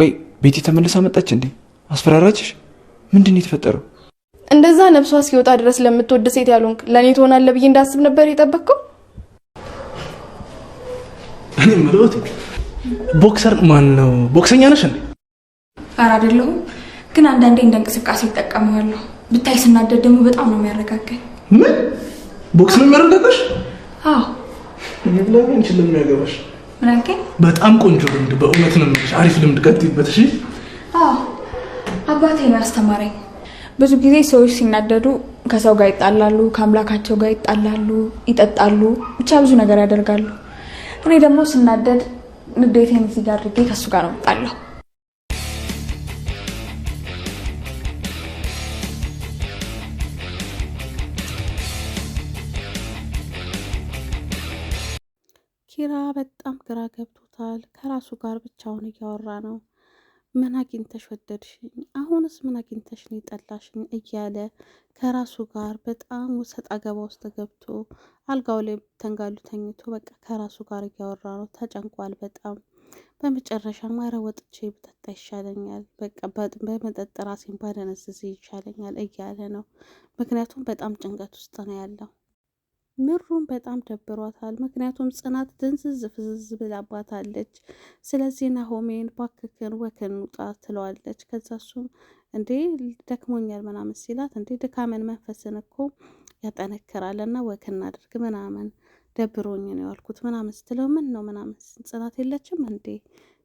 ቆይ ቤቲ ተመልሳ መጣች እንዴ? አስፈራራችሽ? ምንድን ነው የተፈጠረው? እንደዛ ነፍሷ እስኪወጣ ድረስ ለምትወድ ሴት ያሉንክ ለኔ ትሆናለህ ብዬ እንዳስብ ነበር የጠበቅከው? እኔ ምሎት ቦክሰር ማን ነው? ቦክሰኛ ነሽ እንዴ? ኧረ አይደለሁም፣ ግን አንዳንዴ እንደ እንቅስቃሴ እጠቀመዋለሁ። ብታይ ስናደድ ደግሞ በጣም ነው የሚያረጋጋኝ። ምን ቦክስ ነው የሚያረጋጋሽ? አዎ። ለምን እንችልም የሚያገባሽ? ምን አልከኝ? በጣም ቆንጆ ልምድ፣ በእውነት ነው የምልሽ። አሪፍ ልምድ ቀጥይበት። እሺ። አዎ፣ አባቴ ነው ያስተማረኝ። ብዙ ጊዜ ሰዎች ሲናደዱ ከሰው ጋር ይጣላሉ፣ ከአምላካቸው ጋር ይጣላሉ፣ ይጠጣሉ፣ ብቻ ብዙ ነገር ያደርጋሉ። እኔ ደግሞ ስናደድ ንዴቴን እዚህ ጋር አድርጌ ከሱ ጋር ነው የምጣላው። ኪራ በጣም ግራ ገብቶታል። ከራሱ ጋር ብቻውን እያወራ ነው። ምን አግኝተሽ ወደድሽኝ? አሁንስ ምን አግኝተሽ ነው የጠላሽኝ? እያለ ከራሱ ጋር በጣም ውሰጥ አገባ ውስጥ ገብቶ አልጋው ላይ ተንጋሉ ተኝቶ በቃ ከራሱ ጋር እያወራ ነው። ተጨንቋል በጣም። በመጨረሻ ኧረ ወጥቼ ብጠጣ ይሻለኛል፣ በቃ በመጠጥ ራሴን ባደነዝዝ ይሻለኛል እያለ ነው። ምክንያቱም በጣም ጭንቀት ውስጥ ነው ያለው። ምሩም በጣም ደብሯታል። ምክንያቱም ጽናት ድንዝዝ ፍዝዝ ብላባታለች። ስለዚህ ናሆሜን ባክክን ወክን ውጣ ትለዋለች። ከዛ እሱም እንዴ ደክሞኛል ምናምን ሲላት እንዴ ድካምን መንፈስን እኮ ያጠነክራል እና ወክን አድርግ ምናምን ደብሮኝ ነው ያልኩት ምናምን ስትለው ምን ነው ምናምን ጽናት የለችም እንዴ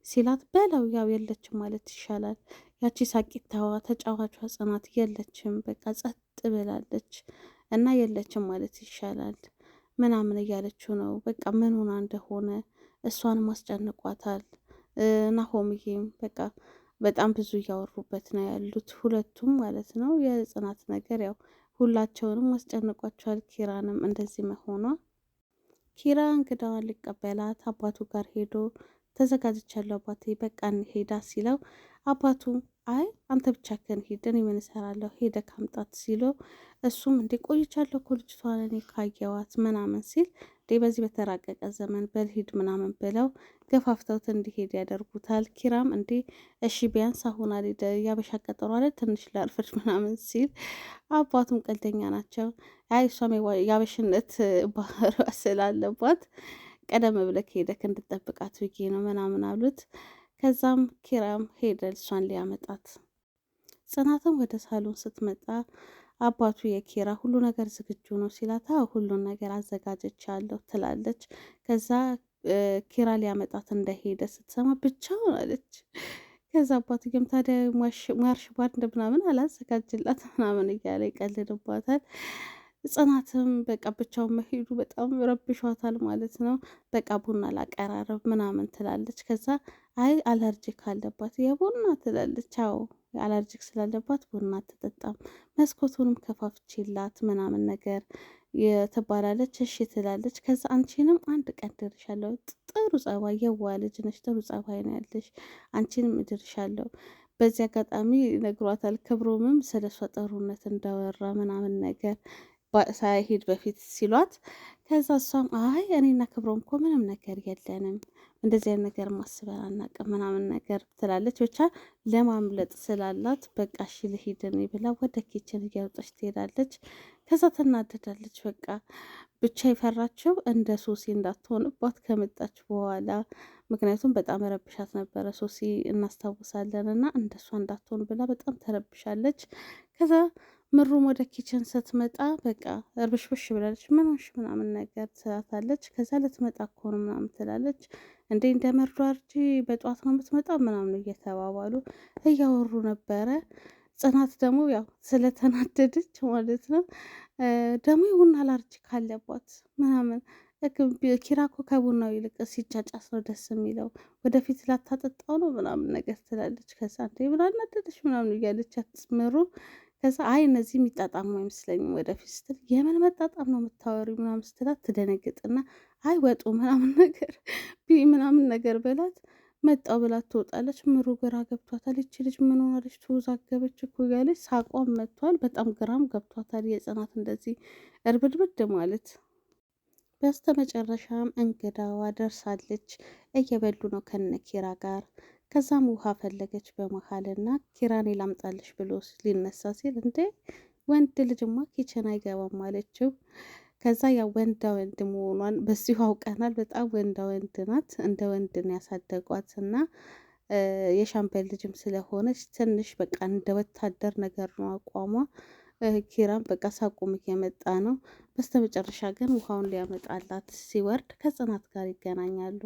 ሲላት በለው ያው የለችም ማለት ይሻላል። ያቺ ሳቂታዋ ተጫዋቿ ጽናት የለችም፣ በቃ ጸጥ ብላለች እና የለችም ማለት ይሻላል ምናምን እያለችው ነው። በቃ ምን ሆና እንደሆነ እሷንም አስጨንቋታል። ናሆምዬም በቃ በጣም ብዙ እያወሩበት ነው ያሉት ሁለቱም ማለት ነው። የጽናት ነገር ያው ሁላቸውንም አስጨንቋቸዋል። ኪራንም እንደዚህ መሆኗ። ኪራ እንግዳዋን ሊቀበላት አባቱ ጋር ሄዶ ተዘጋጅቻለሁ አባቴ በቃ እንሄዳ ሲለው አባቱ አይ አንተ ብቻህን ሂድ እኔ ምን እሰራለሁ ሄደ ካምጣት ሲለው እሱም እንዴ ቆይቻለሁ እኮ ልጅቷን እኔ ካየዋት ምናምን ሲል እንዴ በዚህ በተራቀቀ ዘመን በልሂድ ምናምን ብለው ገፋፍተውት እንዲሄድ ያደርጉታል። ኪራም እንዴ እሺ ቢያንስ አሁን አልሄደ ያበሻ ቀጠሮ አለ ትንሽ ላርፈች ምናምን ሲል አባቱም ቀልደኛ ናቸው። አይ እሷም ያበሽነት ባህሯ ስላለባት ቀደም ብለህ ሄደክ እንድጠብቃት ብዬ ነው ምናምን አሉት። ከዛም ኪራም ሄደ እሷን ሊያመጣት። ጽናትም ወደ ሳሎን ስትመጣ አባቱ የኪራ ሁሉ ነገር ዝግጁ ነው ሲላት ሁሉን ነገር አዘጋጀቻለሁ ትላለች። ከዛ ኪራ ሊያመጣት እንደሄደ ስትሰማ ብቻውን አለች። ከዛ አባትዬም ታዲያ ማርሽ ባንድ ምናምን አላዘጋጅላት ምናምን እያለ ይቀልድባታል። ጽናትም በቃ ብቻውን መሄዱ በጣም ረብሿታል ማለት ነው። በቃ ቡና ላቀራረብ ምናምን ትላለች። ከዛ አይ አለርጂክ አለባት የቡና ትላለች። አዎ አለርጂክ ስላለባት ቡና አትጠጣም፣ መስኮቱንም ከፋፍቼላት ምናምን ነገር ትባላለች። እሺ ትላለች። ከዛ አንቺንም አንድ ቀን ድርሻለሁ፣ ጥሩ ጸባይ የዋ ልጅ ነሽ፣ ጥሩ ጸባይ ነው ያለሽ፣ አንቺንም እድርሻለሁ። በዚህ አጋጣሚ ነግሯታል። ክብሮምም ስለሷ ጥሩነት እንዳወራ ምናምን ነገር ሳይሄድ በፊት ሲሏት ከዛ እሷም አይ እኔና ክብሮም እኮ ምንም ነገር የለንም እንደዚህ አይነት ነገር ማስበን አናውቅም ምናምን ነገር ትላለች። ብቻ ለማምለጥ ስላላት በቃ እሺ ልሂድ እኔ ብላ ወደ ኪችን እያወጣች ትሄዳለች። ከዛ ትናደዳለች። በቃ ብቻ የፈራችው እንደ ሶሲ እንዳትሆንባት ከመጣች በኋላ ምክንያቱም በጣም ረብሻት ነበረ ሶሲ እናስታውሳለን፣ እና እንደሷ እንዳትሆን ብላ በጣም ተረብሻለች። ከዛ ምሩም ወደ ኪችን ስትመጣ በቃ እርብሽብሽ ብላለች። ምን ሆንሽ ምናምን ነገር ትላታለች። ከዛ ልትመጣ እኮ ነው ምናምን ትላለች። እንዴ እንደመሩ አርጂ በጠዋት ነው የምትመጣው ምናምን እየተባባሉ እያወሩ ነበረ። ጽናት ደግሞ ያው ስለተናደደች ማለት ነው ደግሞ የቡና አላርጂ ካለባት ምናምን ኪራ እኮ ከቡናው ይልቅ ሲጫጫስ ነው ደስ የሚለው፣ ወደፊት ላታጠጣው ነው ምናምን ነገር ትላለች። ከዛ እንዴ ምን አናደደች ምናምን እያለች አትስምሩ። ከዛ አይ እነዚህ የሚጣጣሙ አይመስለኝም ወደፊት ስትል የምን መጣጣም ነው የምታወሪ ምናምን ስትላት ትደነግጥና አይ ወጡ ምናምን ነገር ምናምን ነገር በላት መጣው ብላ ትወጣለች። ምሩ ግራ ገብቷታል። ይቺ ልጅ ምን ሆናለች ተወዛገበች እኮ እያለች ሳቋም መጥቷል። በጣም ግራም ገብቷታል የጽናት እንደዚህ እርብድብድ ማለት። በስተ መጨረሻም እንግዳዋ ደርሳለች። እየበሉ ነው ከነኪራ ጋር። ከዛም ውሃ ፈለገች በመሀልና ኪራኔ ላምጣልሽ ብሎ ሊነሳ ሲል እንዴ ወንድ ልጅማ ኪችን አይገባም አለችው። ከዛ ያ ወንዳ ወንድ መሆኗን በዚሁ አውቀናል። በጣም ወንዳ ወንድ ናት። እንደ ወንድን ያሳደጓት እና የሻምበል ልጅም ስለሆነች ትንሽ በቃ እንደ ወታደር ነገር ነው አቋሟ። ኪራም በቃ ሳቁም እየመጣ ነው። በስተመጨረሻ ግን ውሃውን ሊያመጣላት ሲወርድ ከጽናት ጋር ይገናኛሉ።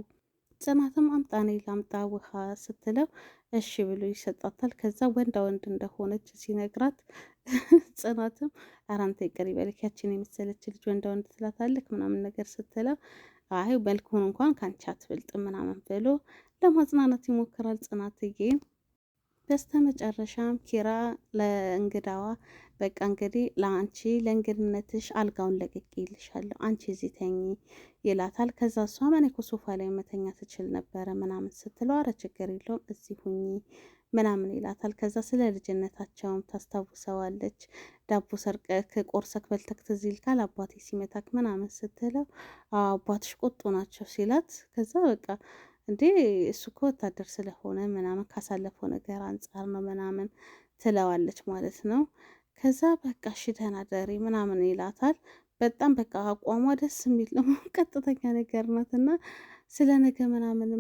ጽናትም አምጣኔ ላምጣ ውሃ ስትለው እሺ ብሎ ይሰጣታል። ከዛ ወንዳ ወንድ እንደሆነች ሲነግራት ጽናትም አራንተ ይቅር ይበልክ ያችን የመሰለች ልጅ ወንዳ ወንድ ትላታለክ ምናምን ነገር ስትለው አይ መልኩን እንኳን ካንቺ አትበልጥም ምናምን ብሎ ለማጽናናት ይሞክራል ጽናትዬ። በስተመጨረሻም ኪራ ለእንግዳዋ በቃ እንግዲህ ለአንቺ ለእንግድነትሽ አልጋውን ለቅቄልሻለሁ አንቺ እዚህ ተኚ ይላታል። ከዛ እሷ እኔ እኮ ሶፋ ላይ መተኛ ትችል ነበረ ምናምን ስትለው አረ ችግር የለውም እዚህ ሁኚ ምናምን ይላታል። ከዛ ስለ ልጅነታቸውም ታስታውሰዋለች። ዳቦ ሰርቀክ ቆርሰክ በልተክ ትዝ ይልካል አባቴ ሲመታክ ምናምን ስትለው አባትሽ ቁጡ ናቸው ሲላት ከዛ በቃ እንዴ እሱ እኮ ወታደር ስለሆነ ምናምን ካሳለፈው ነገር አንጻር ነው ምናምን ትለዋለች ማለት ነው። ከዛ በቃ እሺ ደህና ደሪ ምናምን ይላታል። በጣም በቃ አቋሟ ደስ የሚል ነው። ቀጥተኛ ነገር ናት እና ስለ ነገ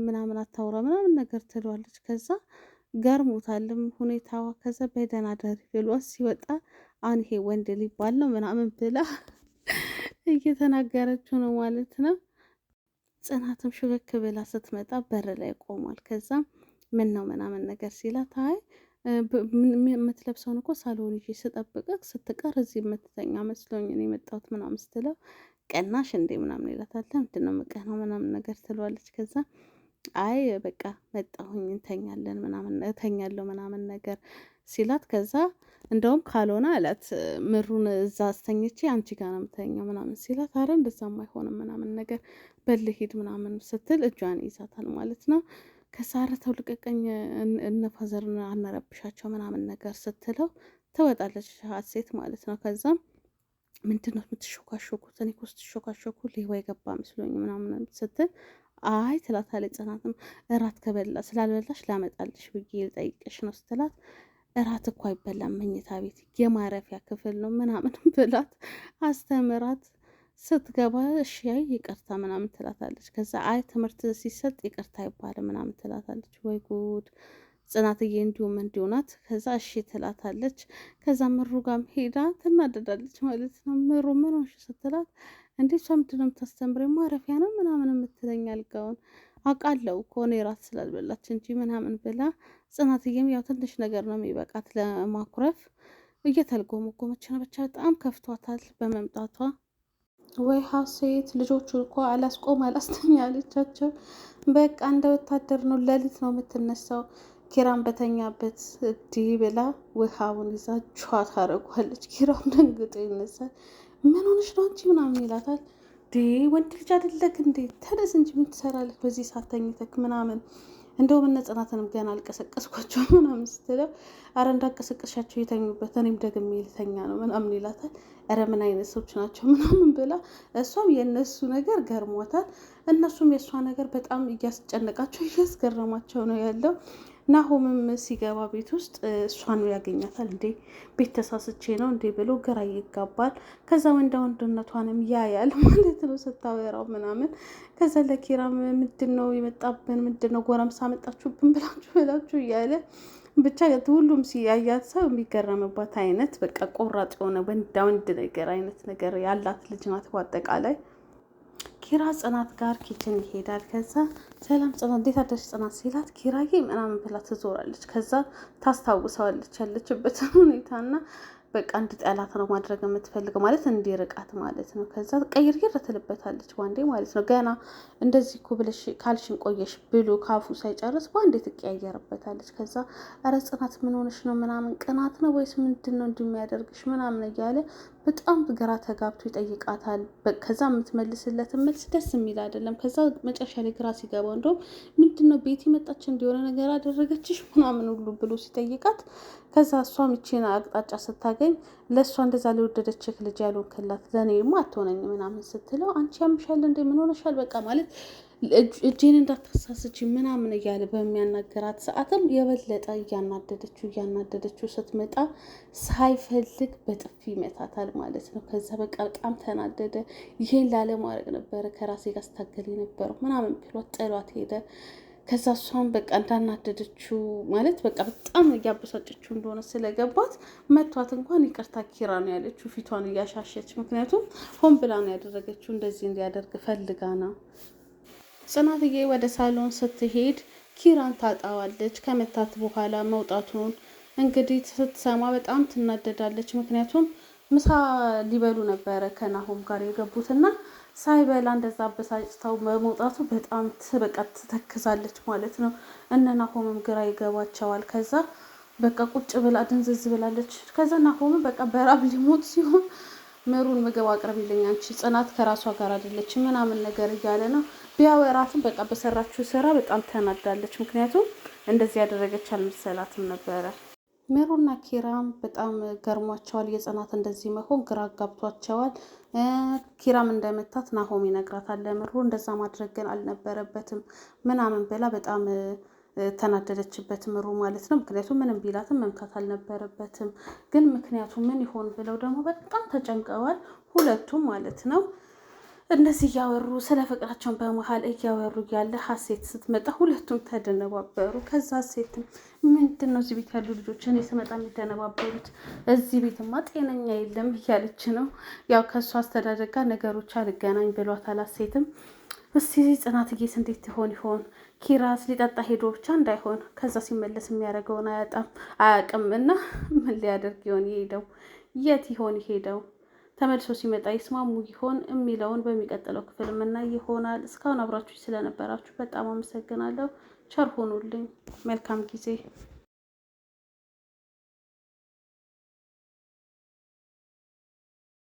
ምናምን አታውራ ምናምን ነገር ትለዋለች። ከዛ ገርሞታልም ሁኔታዋ። ከዛ በደህና ደሪ ብሏት ሲወጣ አሁን ይሄ ወንድ ሊባል ነው ምናምን ብላ እየተናገረችው ነው ማለት ነው። ጽናትም ሹልክ ብላ ስትመጣ በር ላይ ቆሟል። ከዛ ምን ነው ምናምን ነገር ሲላት አይ የምትለብሰውን እኮ ሳሎን ይዤ ስጠብቅህ ስትቀር እዚህ የምትተኛ መስሎኝ ነው የመጣሁት ምናምን ስትለው ቀናሽ እንዴ ምናምን ይላታል። ምንድን ነው የምቀናው ምናምን ነገር ትለዋለች። ከዛ አይ በቃ መጣሁኝ እንተኛለን ምናምን እተኛለሁ ምናምን ነገር ሲላት ከዛ እንደውም ካልሆነ አላት ምሩን እዛ አስተኝቼ አንቺ ጋር ነው የምተኛው ምናምን ሲላት አረ እንደዛም አይሆንም ምናምን ነገር በልሂድ ምናምን ስትል እጇን ይዛታል ማለት ነው። ከሳረ ተው ልቀቀኝ እነፋዘርን አነረብሻቸው ምናምን ነገር ስትለው ትወጣለች ሀሴት ማለት ነው። ከዛም ምንድነው የምትሾካሾኩት? እኔ እኮ ስትሾካሾኩ ሌባ የገባ መስሎኝ ምናምን ስትል አይ ትላታለች። ጽናትም እራት ስላልበላሽ ላመጣልሽ ብዬ ልጠይቅሽ ነው ስትላት እራት እኮ አይበላም መኝታ ቤት የማረፊያ ክፍል ነው ምናምን ብላት አስተምራት ስትገባ እሺ አይ ይቅርታ ምናምን ትላታለች። ከዛ አይ ትምህርት ሲሰጥ ይቅርታ አይባልም ምናምን ትላታለች። ወይ ጉድ ጽናትዬ እንዲሁ ናት። ከዛ እሺ ትላታለች። ከዛ ምሩ ጋም ሄዳ ትናደዳለች ማለት ነው። ምሩ ምን ሆንሽ ስትላት እንዴ እሷ ምንድን ነው የምታስተምረኝ ማረፊያ ነው ምናምን የምትለኝ አልጋውን አውቃለሁ እኮ እኔ ራት ስላልበላች እንጂ ምናምን ብላ ጽናትዬም ያው ትንሽ ነገር ነው የሚበቃት ለማኩረፍ እየተልጎመጎመች ነው። ብቻ በጣም ከፍቷታል በመምጣቷ። ወይ ሀሴት ልጆቹ እኮ አላስቆም አላስተኛ አለቻቸው። በቃ እንደ ወታደር ነው ሌሊት ነው የምትነሳው። ኪራም በተኛበት እንዲህ ብላ ውሃውን ይዛ ቿ ታደርጓለች። ኪራም ደንግጦ ይነሳል። ምን ሆነሽ ነው አንቺ ምናምን ይላታል። ወንድ ልጅ አይደለክ እንዴ ተነስ እንጂ ምን ትሰራለህ በዚህ ሰዓት ተኝተክ ምናምን እንደውም እነ ጽናትንም ገና አልቀሰቀስኳቸው ምናምን ስትለው አረ እንዳቀሰቀሻቸው የተኙበት እኔም ደግሜ ልተኛ ነው ምናምን ይላታል። አረ ምን አይነት ሰዎች ናቸው ምናምን ብላ እሷም የእነሱ ነገር ገርሟታል። እነሱም የእሷ ነገር በጣም እያስጨነቃቸው እያስገረማቸው ነው ያለው። ናሆምም ሲገባ ቤት ውስጥ እሷን ያገኛታል። እንዴ ቤት ተሳስቼ ነው እንዴ ብሎ ግራ ይጋባል። ከዛ ወንድነቷንም ያያል ማለት ነው ስታወራው ምናምን። ከዛ ለኪራም ምንድን ነው የመጣብን ምንድን ነው ጎረምሳ መጣችሁብን ብላችሁ እያለ ብቻ ሁሉም ሲያያት ሰው የሚገረምባት አይነት በቃ ቆራጥ የሆነ ወንድ ነገር አይነት ነገር ያላት ልጅ ናት በአጠቃላይ። ኪራ ጽናት ጋር ኪችን ይሄዳል። ከዛ ሰላም ጽናት እንዴት አደርሽ ጽናት ሲላት ኪራዬ ምናምን ብላ ትዞራለች። ከዛ ታስታውሰዋለች ያለችበትን ሁኔታና በቃ እንድጠላት ነው ማድረግ የምትፈልገው ማለት እንዲርቃት ማለት ነው። ከዛ ቀይርይር ትልበታለች ባንዴ ማለት ነው። ገና እንደዚህ እኮ ብለሽ ካልሽን ቆየሽ ብሎ ካፉ ሳይጨርስ ባንዴ ትቀያየርበታለች። ከዛ ኧረ ጽናት ምን ሆነሽ ነው ምናምን ቅናት ነው ወይስ ምንድን ነው እንደሚያደርግሽ ምናምን እያለ በጣም ግራ ተጋብቶ ይጠይቃታል። ከዛ የምትመልስለት መልስ ደስ የሚል አይደለም። ከዛ መጨረሻ ላይ ግራ ሲገባው እንደውም ምንድን ነው ቤት መጣች እንዲሆነ ነገር አደረገችሽ ምናምን ሁሉ ብሎ ሲጠይቃት ከዛ እሷ ምቼን አቅጣጫ ስታገኝ ለእሷ እንደዛ ለወደደችህ ልጅ ያልሆንክላት ለእኔማ አትሆነኝ ምናምን ስትለው አንቺ ያምሻል እንዴ ምን ሆነሻል በቃ ማለት እጄን እንዳታሳስች ምናምን እያለ በሚያናገራት ሰዓትም የበለጠ እያናደደችው ስትመጣ ሳይፈልግ በጥፊ ይመታታል ማለት ነው። ከዛ በቃ በጣም ተናደደ። ይሄን ላለማድረግ ነበረ ከራሴ ጋር ስታገል የነበረው ምናምን ብሏት ጥሏት ሄደ። ከዛ እሷን በቃ እንዳናደደችው ማለት በቃ በጣም እያበሳጨችው እንደሆነ ስለገባት መቷት እንኳን ይቅርታ ኪራ ነው ያለችው ፊቷን እያሻሸች። ምክንያቱም ሆን ብላ ነው ያደረገችው፣ እንደዚህ እንዲያደርግ ፈልጋ ነው። ጽናትዬ ወደ ሳሎን ስትሄድ ኪራን ታጣዋለች። ከመታት በኋላ መውጣቱን እንግዲህ ስትሰማ በጣም ትናደዳለች። ምክንያቱም ምሳ ሊበሉ ነበረ ከናሆም ጋር የገቡትና ሳይበላ እንደዛ አበሳጭታው በመውጣቱ በጣም በቃ ትተክዛለች ማለት ነው። እነ ናሆምም ግራ ይገባቸዋል። ከዛ በቃ ቁጭ ብላ ድንዝዝ ብላለች። ከዛ ናሆምም በቃ በራብ ሊሞት ሲሆን ምሩን ምግብ አቅርቢልኝ አንቺ ጽናት ከራሷ ጋር አይደለች ምናምን ነገር እያለ ነው ቢያወራትም በቃ በሰራችው ስራ በጣም ተናዳለች። ምክንያቱም እንደዚህ ያደረገች አልመሰላትም ነበረ። ምሩና ኪራም በጣም ገርሟቸዋል። የጽናት እንደዚህ መሆን ግራ አጋብቷቸዋል። ኪራም እንደመታት ናሆም ይነግራታል ለምሩ። እንደዛ ማድረግ ግን አልነበረበትም ምናምን ብላ በጣም ተናደደችበት ምሩ ማለት ነው። ምክንያቱም ምንም ቢላትም መምታት አልነበረበትም። ግን ምክንያቱ ምን ይሆን ብለው ደግሞ በጣም ተጨንቀዋል ሁለቱም ማለት ነው። እንደዚህ እያወሩ ስለ ፍቅራቸውን በመሀል እያወሩ ያለ ሀሴት ስትመጣ ሁለቱም ተደነባበሩ። ከዛ ሀሴትም ምንድን ነው እዚህ ቤት ያሉ ልጆች እኔ ስመጣ የሚደነባበሩት? እዚህ ቤትማ ጤነኛ የለም እያለች ነው። ያው ከእሱ አስተዳደግ ጋር ነገሮች አልገናኝ ብሏታል። ሀሴትም እስቲ ጽናትዬስ እንዴት ትሆን ይሆን? ኪራስ ሊጠጣ ሄዶ ብቻ እንዳይሆን ከዛ ሲመለስ የሚያደርገውን አያውቅም እና ምን ሊያደርግ ይሆን የሄደው? የት ይሆን ሄደው? ተመልሶ ሲመጣ ይስማሙ ይሆን የሚለውን በሚቀጥለው ክፍል የምናይ ይሆናል። እስካሁን አብራችሁ ስለነበራችሁ በጣም አመሰግናለሁ። ቸር ሆኑልኝ። መልካም ጊዜ